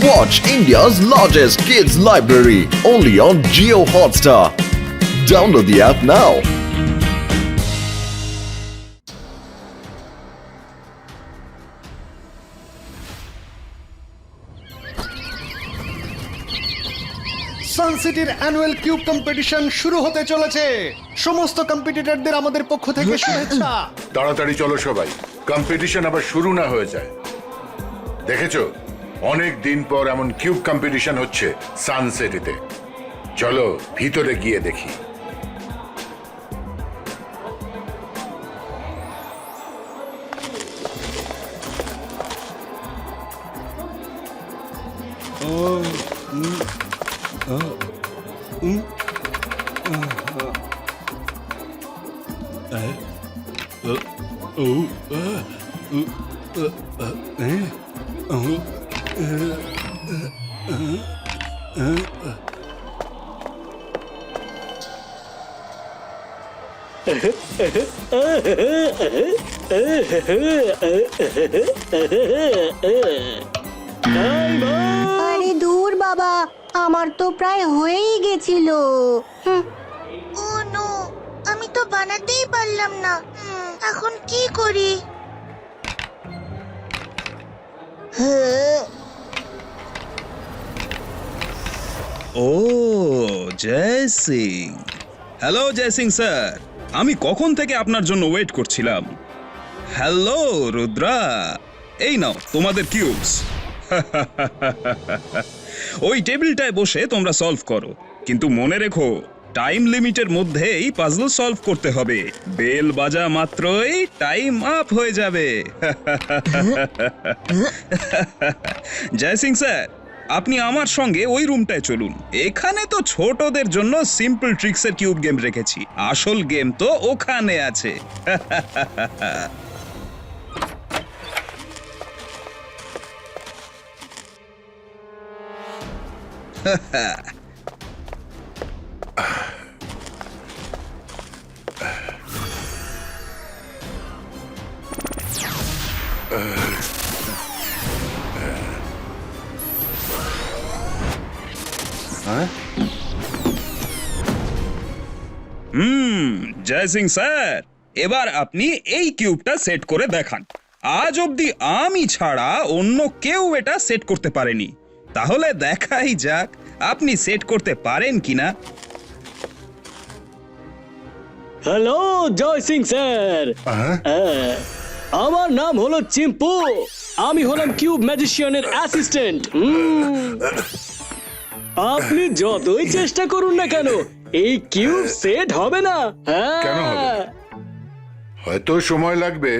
Watch India's largest kids library only on Jio Hotstar. Download the app now. সানসিটির annual cube competition শুরু হতে চলেছে। সমস্ত কম্পিটিটরদের আমাদের পক্ষ থেকে শুভেচ্ছা। তাড়াতাড়ি চলো সবাই, কম্পিটিশন আবার শুরু না হয়ে যায়। দেখেছো, অনেক দিন পর এমন কিউব কম্পিটিশন হচ্ছে সানসিটিতে। চলো ভিতরে গিয়ে দেখি। আরে দূর বাবা, আমার তো প্রায় হয়েই গেছিল। ও নো, আমি তো বানাতেই পারলাম না। এখন কি করি? ও জয় সিং। হ্যালো জয় সিং স্যার, আমি কখন থেকে আপনার জন্য ওয়েট করছিলাম। হ্যালো রুদ্রা, এই নাও তোমাদের কিউবস। ওই টেবিলটায় বসে তোমরা সলভ করো, কিন্তু মনে রেখো টাইম লিমিটের মধ্যেই পাজল সলভ করতে হবে। বেল বাজা মাত্রই টাইম আপ হয়ে যাবে। জয় সিং স্যার, আপনি আমার সঙ্গে ওই রুমটায় চলুন। এখানে তো ছোটদের জন্য সিম্পল ট্রিক্সের কিউব গেম রেখেছি, আসল গেম তো ওখানে আছে। জয় সিং স্যার, এবার আপনি এই কিউবটা সেট করে দেখান। আজ অবধি আমি ছাড়া অন্য কেউ এটা সেট করতে পারেনি। তাহলে দেখাই যাক আপনি সেট করতে পারেন কিনা। হ্যালো জয় সিং স্যার, আমার নাম হলো চিম্পু। আমি হলাম কিউব ম্যাজিশিয়ানের অ্যাসিস্ট্যান্ট। আপনি যতই চেষ্টা করুন না কেন, এই কিউব সেট হবে না। কেন হবে? হয়তো সময় লাগবে,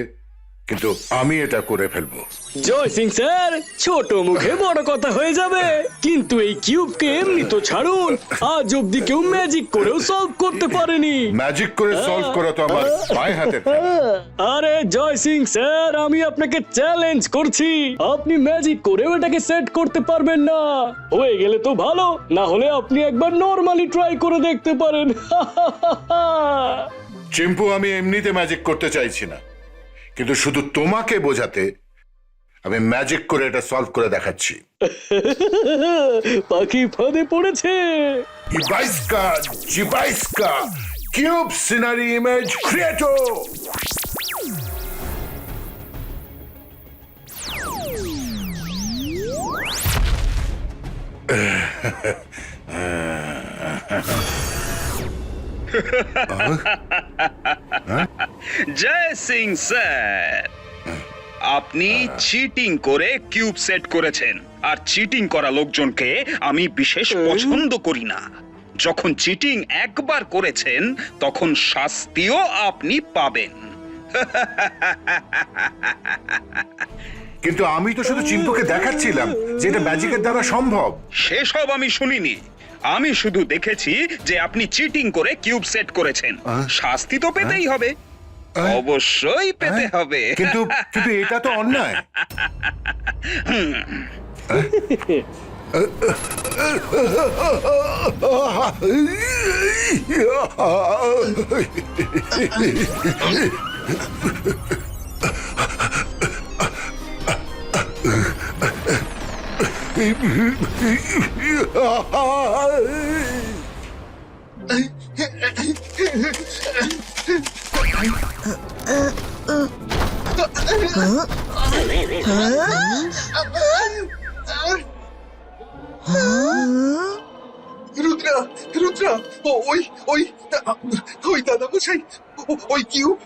কিন্তু আমি এটা করে ফেলবো। জয় সিং স্যার, ছোট মুখে বড় কথা হয়ে যাবে। কিন্তু এই কিউবকে এমনি তো ছাড়ুন, আজ অব্দি কেউ ম্যাজিক করেও সলভ করতে পারেনি। ম্যাজিক করে সলভ করা তো আমার পায়ে হাতের খেলা। আরে জয় সিং স্যার, আমি আপনাকে চ্যালেঞ্জ করছি। আপনি ম্যাজিক করেও এটাকে সেট করতে পারবেন না। হয়ে গেলে তো ভালো, না হলে আপনি একবার নরমালি ট্রাই করে দেখতে পারেন। চিম্পু, আমি এমনিতে ম্যাজিক করতে চাইছি না, কিন্তু শুধু তোমাকে বোঝাতে আমি ম্যাজিক করে এটা সলভ করে দেখাচ্ছি। পাখি ফাঁদে পড়েছে। ইবাইস্কা জিবাইস্কা কিউব সিনারি ইমেজ ক্রিয়েটো। জয় সিং স্যার, আপনি চিটিং করে কিউব সেট করেছেন, আর চিটিং করা লোকজনকে আমি বিশেষ পছন্দ করি না। যখন চিটিং একবার করেছেন তখন শাস্তিও আপনি পাবেন। কিন্তু আমি তো শুধু চিম্পুকে দেখাচ্ছিলাম যে এটা ম্যাজিকের দ্বারা সম্ভব। সেসব আমি শুনিনি, আমি শুধু দেখেছি যে আপনি চিটিং করে কিউব সেট করেছেন। শাস্তি তো পেতেই হবে, অবশ্যই পেতে হবে। কিন্তু কিন্তু এটা তো অন্যায়। রুদ্রা রুদ্রা ওই ওই ওই দাদা মশাই ওই কিউব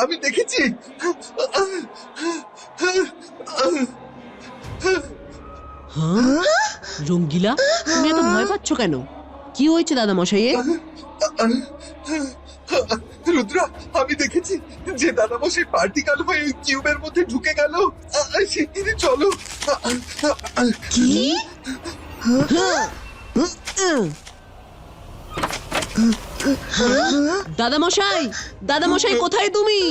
আমি দেখেছি। রঙ্গিলা, তুমি এত ভয় পাচ্ছ কেন? কি হয়েছে দাদা মশাইয়ের? রুদ্রা, আমি দেখেছি যে দাদা মশাই পার্টিকেল হয়ে কিউবের মধ্যে ঢুকে গেল। শিগগিরই চলো। কি? দাদা মশাই, দাদা মশাই কোথায় তুমি?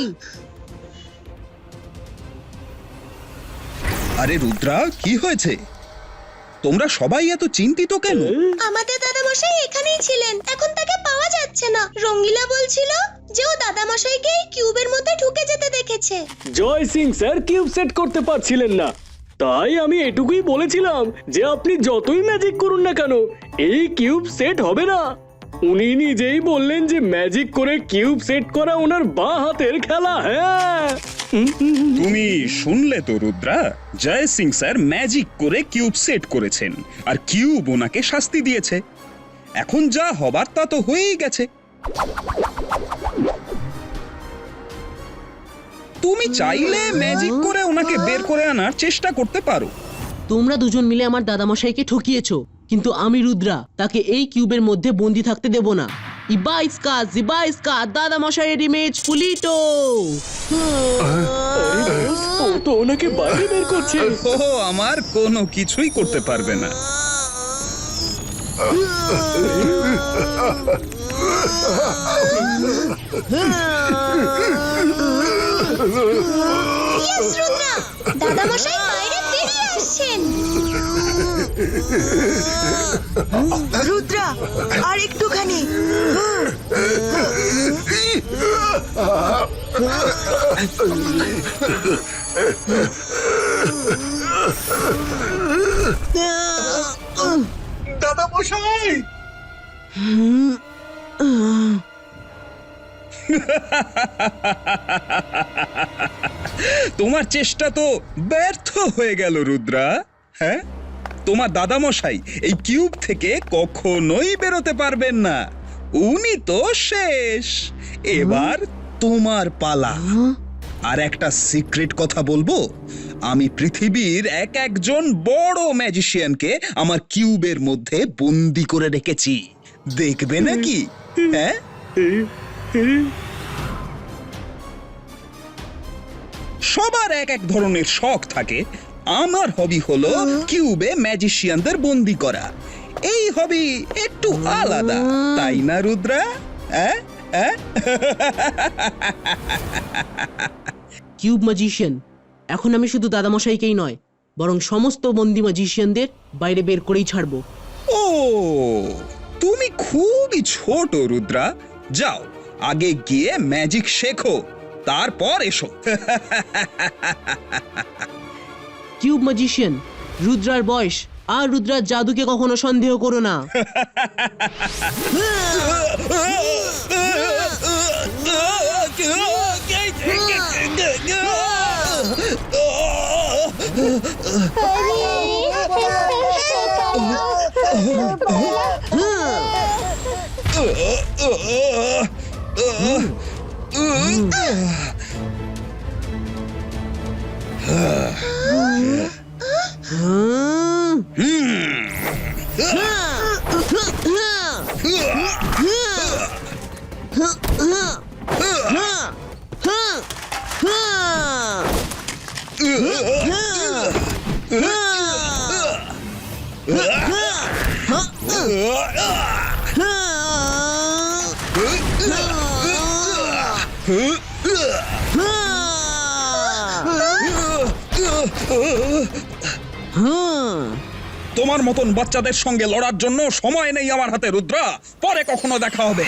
আরে রুদ্রা, কি হয়েছে? তোমরা সবাই এত চিন্তিত কেন? আমাদের দাদামশাই এখানেই ছিলেন, এখন তাকে পাওয়া যাচ্ছে না। রঙ্গিলা বলছিল যে ও দাদামশাইকে এই কিউবের মধ্যে ঢুকে যেতে দেখেছে। জয় সিং স্যার কিউব সেট করতে পারছিলেন না, তাই আমি এটুকুই বলেছিলাম যে আপনি যতই ম্যাজিক করুন না কেন এই কিউব সেট হবে না। উনি নিজেই বললেন যে ম্যাজিক করে কিউব সেট করা ওনার বাঁ হাতের খেলা। হ্যাঁ, তুমি শুনলে তো রুদ্রা, জয় সিং স্যার ম্যাজিক করে কিউব সেট করেছেন আর কিউব ওনাকে শাস্তি দিয়েছে। এখন যা হবার তা তো হয়েই গেছে। তুমি চাইলে ম্যাজিক করে ওনাকে বের করে আনার চেষ্টা করতে পারো। তোমরা দুজন মিলে আমার দাদা মশাইকে ঠকিয়েছো, কিন্তু আমি রুদ্রা তাকে এই কিউবের মধ্যে বন্দি থাকতে দেব না। জিবাইস্কা দাদা মশাইয়ের ইমেজ পুলিটো। ও তো ওনাকে বাইরে বের করছে। ও আমার কোনো কিছুই করতে পারবে না। ইয়েস রুদ্রা, দাদামশাই বাইরে বেরিয়ে আসছেন। রুদ্রা, আর একটুখানি। দাদা মশাই, তোমার চেষ্টা তো ব্যর্থ হয়ে গেল রুদ্রা। হ্যাঁ, তোমার দাদামশাই এই কিউব থেকে কখনোই বেরোতে পারবেন না। উনি তো শেষ। এবার তোমার পালা। আর একটা সিক্রেট কথা বলবো, আমি পৃথিবীর একজন বড় ম্যাজিশিয়ানকে আমার কিউবের মধ্যে বন্দি করে রেখেছি। দেখবে নাকি? হ্যাঁ, সবার এক ধরনের শখ থাকে। আমার হবি হলো কিউবে ম্যাজিশিয়ানদের বন্দি করা। এই হবি একটু আলাদা, তাই না রুদ্রা? কিউব ম্যাজিশিয়ান, এখন আমি শুধু দাদা মশাইকেই নয় বরং সমস্ত বন্দি ম্যাজিশিয়ানদের বাইরে বের করেই ছাড়বো। ও, তুমি খুবই ছোট রুদ্রা। যাও, আগে গিয়ে ম্যাজিক শেখো, তারপর এসো। কিউব ম্যাজিশিয়ান, রুদ্রার বয়স আর রুদ্রার জাদুকে কখনো সন্দেহ করো না। তোমার মতন বাচ্চাদের সঙ্গে লড়ার জন্য সময় নেই আমার হাতে রুদ্রা। পরে কখনো দেখা হবে।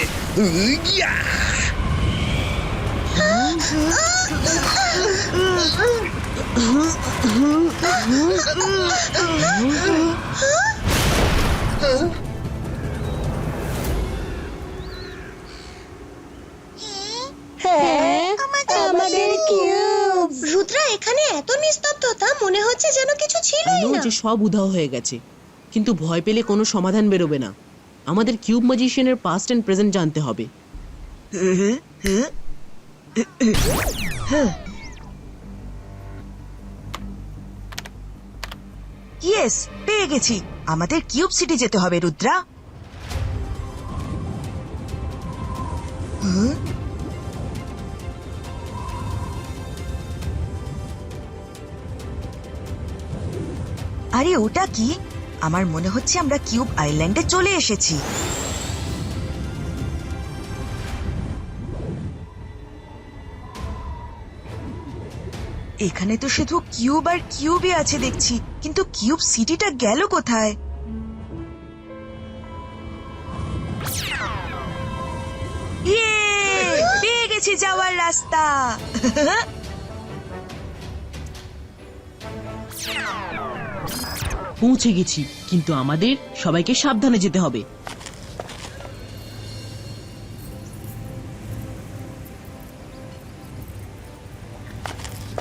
হ্যাঁ আমাদের কিউব। রুদ্রা, এখানে এত নিস্তব্ধতা, মনে হচ্ছে যেন কিছু ছিলই না। যে সব উধাও হয়ে গেছে, কিন্তু ভয় পেলে কোনো সমাধান বেরোবে না। আমাদের কিউব ম্যাজিশিয়ানের পাস্ট এন্ড প্রেজেন্ট জানতে হবে। ইয়েস, পেয়ে গেছি। আমাদের কিউব সিটি যেতে হবে রুদ্রা। আরে ওটা কি? আমার মনে হচ্ছে আমরা কিউব আইল্যান্ডে চলে এসেছি। এখানে তো শুধু কিউব আর কিউবই আছে দেখছি, কিন্তু কিউব সিটিটা গেল কোথায়? ইয়ে, পেয়ে গেছি যাওয়ার রাস্তা। পৌঁছে গেছি, কিন্তু আমাদের সবাইকে সাবধানে যেতে হবে।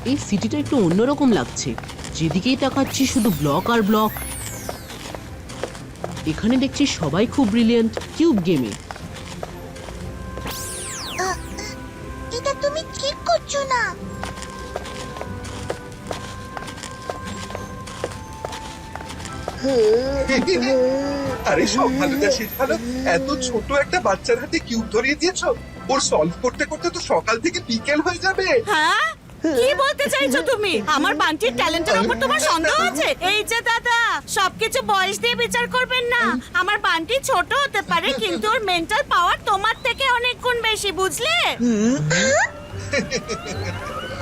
এই সিটিটা একটু অন্যরকম লাগছে। যেদিকেই তাকাচ্ছি শুধু ব্লক আর ব্লক। এখানে দেখছি সবাই খুব ব্রিলিয়েন্ট কিউব গেমে। এটা তুমি ঠিক করছো না। আরে সব ভালো যা শেষ ভালো। এত ছোট একটা বাচ্চার হাতে কিউব ধরিয়ে দিয়েছো, ওর সলভ করতে করতে তো সকাল থেকে বিকেল হয়ে যাবে। হ্যাঁ, কি বলতে চাইছো তুমি? আমার বান্টির ট্যালেন্টের উপর তোমার সন্দেহ আছে? এই যে দাদা, সবকিছু বয়স দিয়ে বিচার করবেন না। আমার বান্টি ছোট হতে পারে, কিন্তু ওর মেন্টাল পাওয়ার তোমার থেকে অনেক গুণ বেশি, বুঝলে?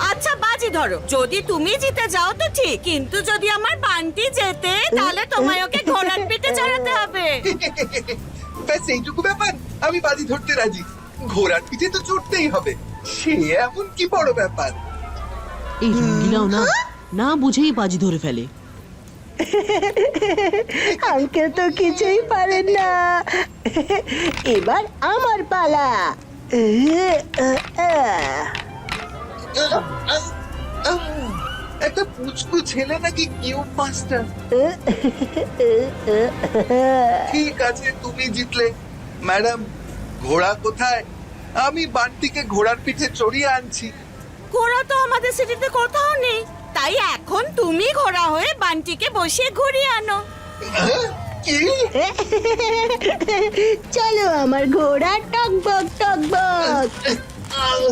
আচ্ছা বাজি ধরো, যদি তুমি জিতে যাও তো ঠিক, কিন্তু যদি আমার বান্টি জেতে তাহলে তোমায় ওকে ঘোড়ার পিঠে চড়াতে হবে। ব্যাস এইটুকু ব্যাপার, আমি বাজি ধরতে রাজি। ঘোড়ার পিঠে তো চড়তেই হবে, সে এমন কি বড় ব্যাপার। এই রঙ্গিলাও না না বুঝেই বাজি ধরে ফেলে। আঙ্কেল তো কিছুই পারেন না। এবার আমার পালা। একটা পুচকু ছেলে নাকি কিউব মাস্টার। ঠিক আছে, তুমি জিতলে। ম্যাডাম, ঘোড়া কোথায়? আমি বান্টিকে ঘোড়ার পিঠে চড়িয়ে আনছি। ঘোড়া তো আমাদের সিটিতে কোথাও নেই, তাই এখন তুমি ঘোড়া হয়ে বান্টিকে বসিয়ে ঘুরিয়ে আনো। কি? চলো আমার ঘোড়া টকবক টকবক।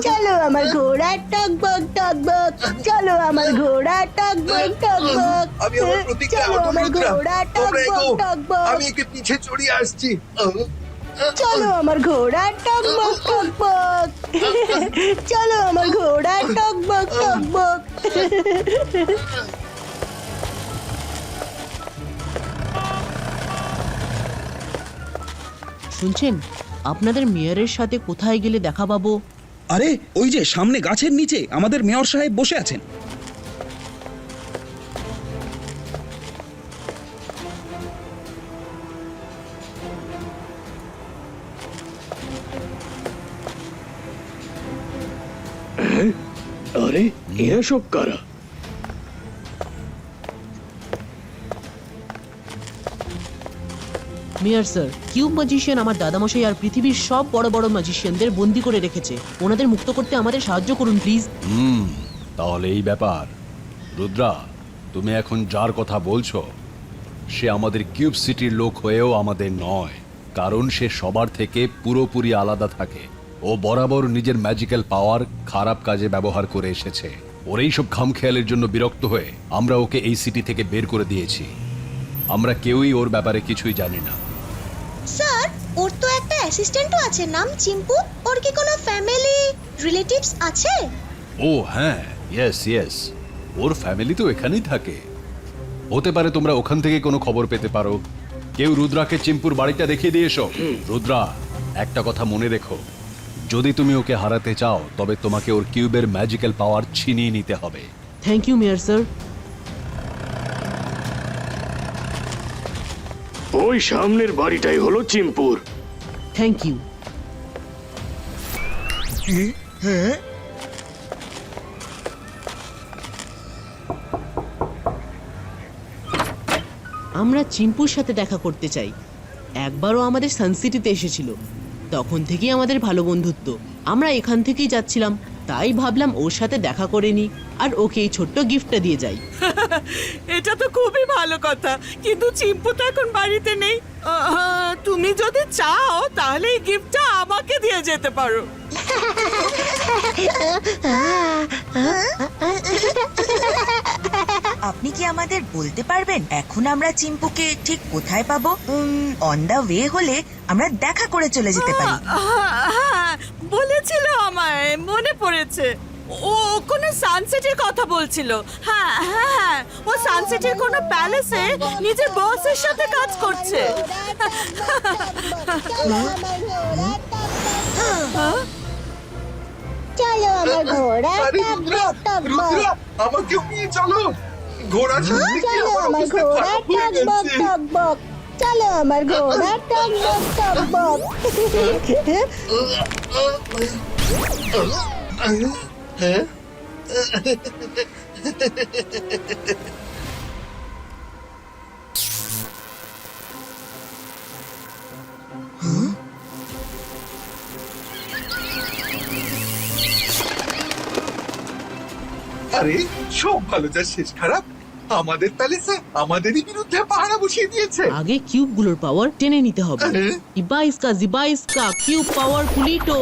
চলো আমার ঘোড়া টকবক টকবক। চলো আমার ঘোড়া টকবক টকবক। আমি আমার প্রতিজ্ঞা চলো অটল আমার রাখলাম। ঘোড়া তোমরা টকবক এগো, টকবক। আমি একে পিছে চড়িয়ে আসছি। চলো আমার ঘোড়া টকবক টকবক। চলো আমার ঘোড়া টকবক টকবক। শুনছেন, আপনাদের মেয়রের সাথে কোথায় গেলে দেখা পাবো? আরে ওই যে সামনে গাছের নিচে আমাদের মেয়র সাহেব বসে আছেন। আরে এরা সব কারা? মেয়র স্যার, কিউব ম্যাজিশিয়ান আমার দাদামশাই আর পৃথিবীর সব বড় বড় ম্যাজিশিয়ানদের বন্দি করে রেখেছে। ওনাদের মুক্ত করতে আমাদের সাহায্য করুন প্লিজ। তাহলে এই ব্যাপার। রুদ্রা, তুমি এখন যার কথা বলছো সে আমাদের কিউব সিটির লোক হয়েও আমাদের নয়, কারণ সে সবার থেকে পুরোপুরি আলাদা থাকে। ও বরাবর নিজের ম্যাজিক্যাল পাওয়ার খারাপ কাজে ব্যবহার করে এসেছে। ওর এইসব খামখেয়ালের জন্য বিরক্ত হয়ে আমরা ওকে এই সিটি থেকে বের করে দিয়েছি। আমরা কেউই ওর ব্যাপারে কিছুই জানি না। স্যার, ওর তো একটা অ্যাসিস্ট্যান্টও আছে, নাম চিম্পু। ওর কি কোনো ফ্যামিলি রিলেটিভস আছে? ও হ্যাঁ, ইয়েস ইয়েস, ওর ফ্যামিলি তো এখানেই থাকে। হতে পারে তোমরা ওখান থেকে কোনো খবর পেতে পারো। কেউ রুদ্রাকে চিম্পুর বাড়িটা দেখিয়ে দিয়ে এসো। রুদ্রা, একটা কথা মনে রেখো, যদি তুমি ওকে হারাতে চাও তবে তোমাকে ওর কিউবের ম্যাজিক্যাল পাওয়ার ছিনিয়ে নিতে হবে। Thank you mayor sir. ওই সামনের বাড়িটাই হলো চিম্পুর। Thank you. আমরা চিম্পুর সাথে দেখা করতে চাই। একবারও আমাদের সানসিটিতে এসেছিল, তখন থেকেই আমাদের ভালো বন্ধুত্ব। আমরা এখান থেকেই যাচ্ছিলাম, তাই ভাবলাম ওর সাথে দেখা করে নি আর ওকে এই ছোট্ট গিফটটা দিয়ে যাই। এটা তো খুবই ভালো কথা, কিন্তু চিম্পু তো এখন বাড়িতে নেই। তুমি যদি চাও তাহলে এই গিফটটা আমাকে দিয়ে যেতে পারো। আপনি কি আমাদের বলতে পারবেন এখন আমরা চিম্পুকে ঠিক কোথায় পাবো? অন দা ওয়ে হলে আমরা দেখা করে চলে যেতে পারি। হ্যাঁ, বলেছিল আমায়, মনে পড়েছে। ও কোনো সানসেটের কথা বলছিল। হ্যাঁ হ্যাঁ হ্যাঁ, ও সানসেটের কোনো প্যালেসে নিজের বসের সাথে কাজ করছে। চলো আমার ঘোড়া আরে টকবক টকবক। রুদ্রা, আমাকেও নিয়ে চলো। ঘোড়া চড়তে গিয়ে চলো আমার আমার অবস্থা ঘোড়া খারাপ হয়ে টকবক গেছে। টকবক। চলো আমার ঘোড়া টকবক টকবক। আরে সব ভালো যা শেষ খারাপ। আমাদের প্যালেসে আমাদেরই বিরুদ্ধে পাহারা বসিয়ে দিয়েছে। আগে কিউবগুলোর পাওয়ার টেনে নিতে হবে। ইবাইস্কা জিবাইস্কা কিউব পাওয়ার পুলিটো।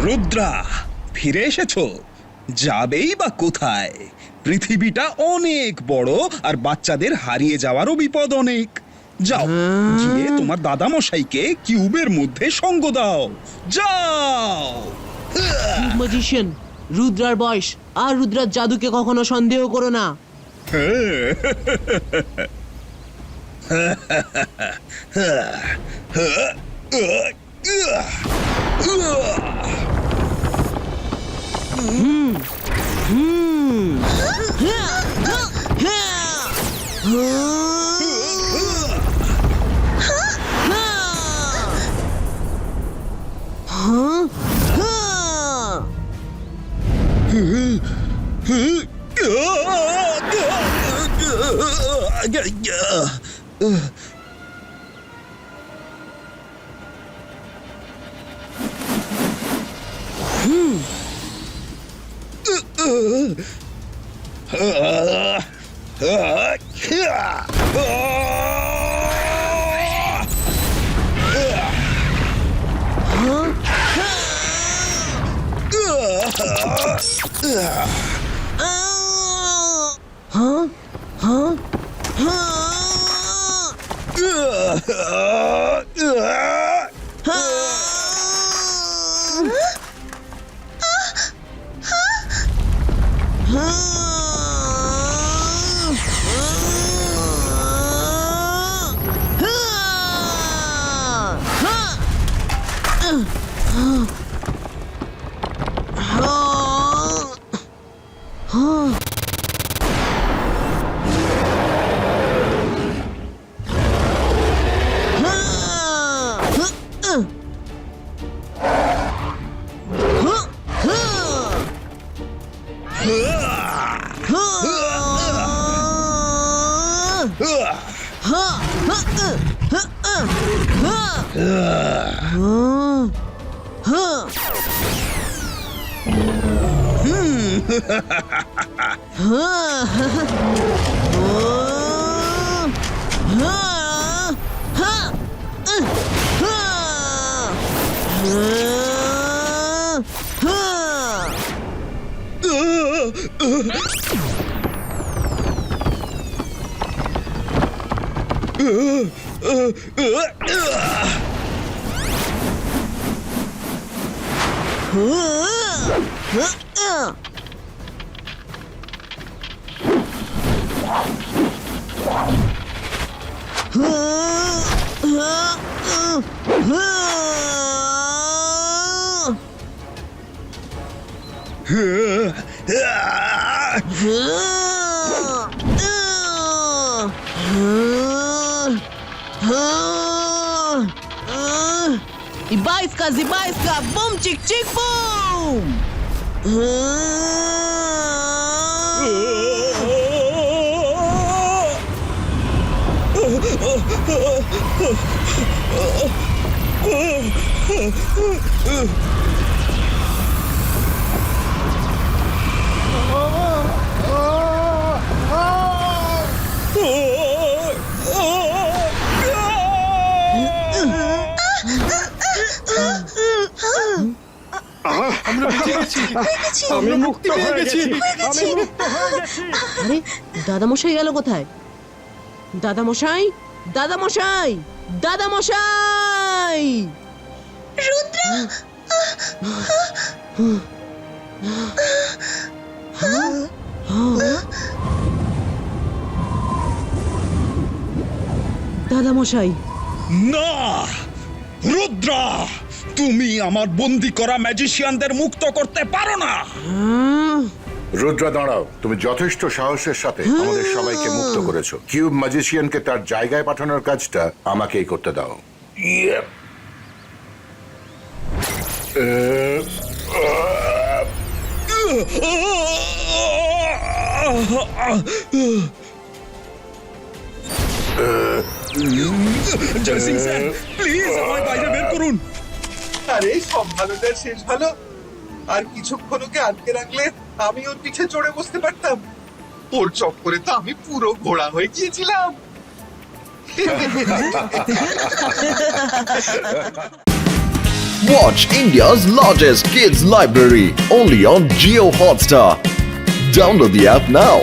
রুদ্রা, ফিরে এসেছো? যাবেই বা কোথায়? পৃথিবীটা অনেক বড় আর বাচ্চাদের হারিয়ে যাওয়ারও বিপদ অনেক। যাও, গিয়ে তোমার দাদামশাইকে কিউবের মধ্যে সঙ্গ দাও। যাও। কিউব ম্যাজিশিয়ান রুদ্রার বয়স আর রুদ্রার জাদুকে কখনো সন্দেহ করো না। Ibaiska, boom, chick, chick, boom! আমরা বেঁচে গেছি আমরা মুক্তি পেয়ে গেছি আরে দাদামশাই গেল কোথায়? দাদামশাই, দাদামশাই, দাদামশাই! রুদ্র দাদামশাই, না রুদ্রা, তুমি আমার বন্দি করা ম্যাজিশিয়ানদের মুক্ত করতে পারো না। রুদ্রা দাঁড়াও, তুমি যথেষ্ট সাহসের সাথে আমাদের সবাইকে মুক্ত করেছো। কিউব ম্যাজিশিয়ানকে তার জায়গায় পাঠানোর কাজটা আমাকেই করতে দাও। জয় সিং স্যার, প্লিজ আমায় বাইরে বের করুন। আরে সব ভালো যার শেষ ভালো। আর কিছুক্ষণ ওকে আটকে রাখলে আমি ওর পিঠে চড়ে বসতে পারতাম। ওর চক্করে তো আমি পুরো ঘোড়া হয়ে গিয়েছিলাম। Watch India's largest kids library only on Geo Hotstar. Download the app now.